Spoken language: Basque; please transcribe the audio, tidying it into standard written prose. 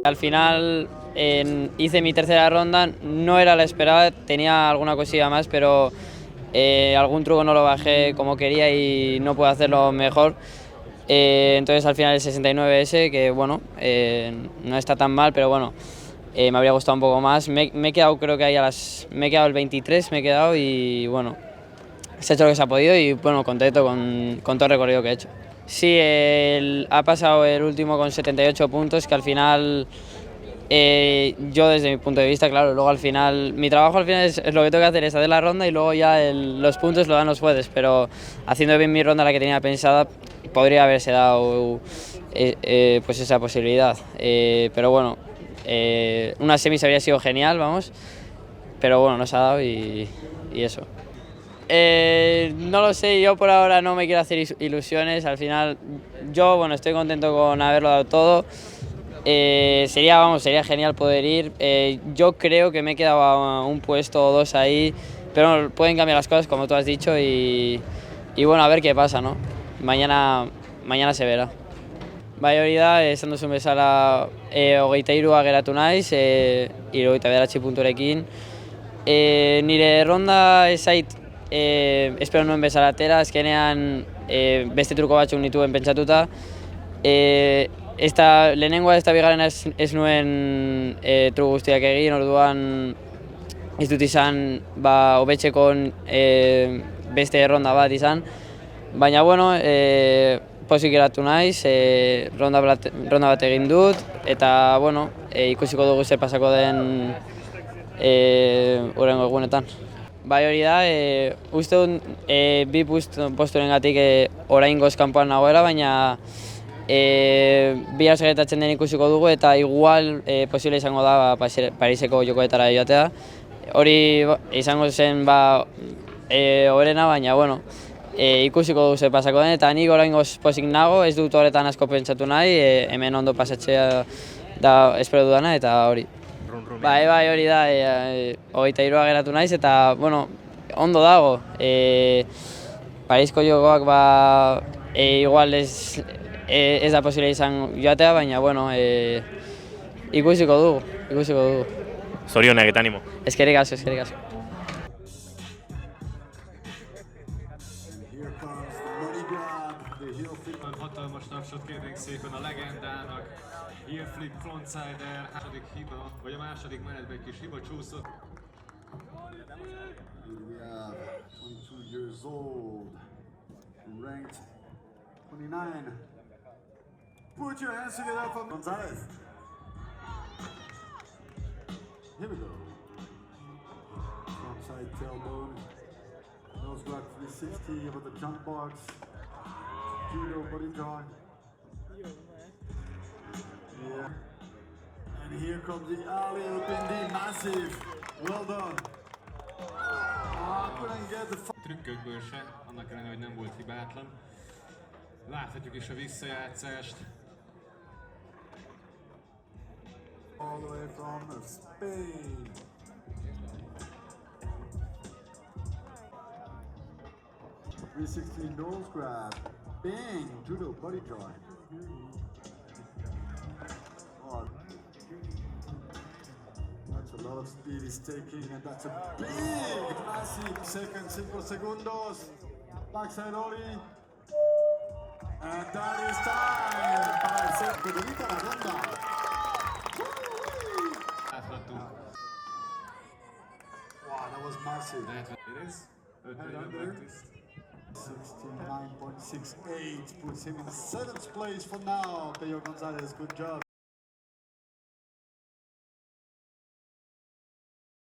Al final hice mi tercera ronda, no era la esperada, tenía alguna cosilla más, pero algún truco no lo bajé como quería y no pude hacerlo mejor. Entonces al final el 69S, que bueno, no está tan mal, pero bueno, me habría gustado un poco más. Me he quedado, creo que ahí me he quedado el 23, me he quedado y bueno, se ha hecho lo que se ha podido y bueno, contento con todo el recorrido que he hecho. Sí, ha pasado el último con 78 puntos, que al final, yo desde mi punto de vista, claro, luego al final, mi trabajo al final es lo que tengo que hacer, es hacer la ronda y luego ya los puntos lo dan los jueces, pero haciendo bien mi ronda, la que tenía pensada, podría haberse dado pues esa posibilidad. Pero bueno, una semis habría sido genial, vamos, pero bueno, no se ha dado y eso. No lo sé, yo por ahora no me quiero hacer ilusiones, al final yo bueno, estoy contento con haberlo dado todo. Sería genial poder ir. Yo creo que me he quedado a un puesto o dos ahí, pero bueno, pueden cambiar las cosas como tú has dicho y bueno, a ver qué pasa, ¿no? Mañana se verá. Bai, hori da, esan duzun bezala, 23 geratu naiz, 79 punturekin. Nire ronda ez zait, espero nuen bezala atera, azkenean beste truko batzuk nituen pentsatuta. Lehenengoa ez da bigarrena ez nuen truko guztiak egin, orduan ez dut izan hobetzeko beste ronda bat izan. Baina, bueno, pozik geratu naiz, ronda bat egin dut, eta, bueno, ikusiko dugu zer pasako den hurrengo egunetan. Bai, hori da, uste dut bi posturengatik oraingoz kanpoan nagoela, baina bihar gertatzen den ikusiko dugu eta igual posible izango da Pariseko jokoetara joatea. Hori izango zen hoberena, baina bueno, ikusiko dugu zer pasako den eta nik oraingoz pozik nago, ez dut horretan asko pentsatu nahi, hemen ondo pasatzea da espero dudana eta hori. Bai, hori da, 23 geratu naiz eta, bueno, ondo dago. Parisko jokoak igual ez da posible izan joatea, baina, bueno, ikusiko dugu. Zorionak eta animo. Eskerrik asko, eskerrik asko. Hatalmas tapsot kérnénk szépen a legendának. Heel flip frontsider, második hiba, vagy a második menetben kis hiba csúszott. We have 22 years old, ranked 29. Put your hands together for Gonzalez. Here we go. Frontside tailbone, nose grab 360 over the jump box, judo body draw. Yeah. And here comes the alley-oop indeed, massive. Well done. Couldn't get the Trükkökből se, annak ellenére, hogy nem volt hibátlan. Láthatjuk is a visszajátszást. all the way from Spain. .316 nose grab. Bang! Judo body joint. Oh. That's a lot of speed he's taking, and that's a big, massive second, 5 segundos. Backside ollie. And that is time! Para el centro, bonita la ronda. Wow, that was massive. It is. And under 69.68 puts him in 7th place for now. Pello Gonzalez, good job.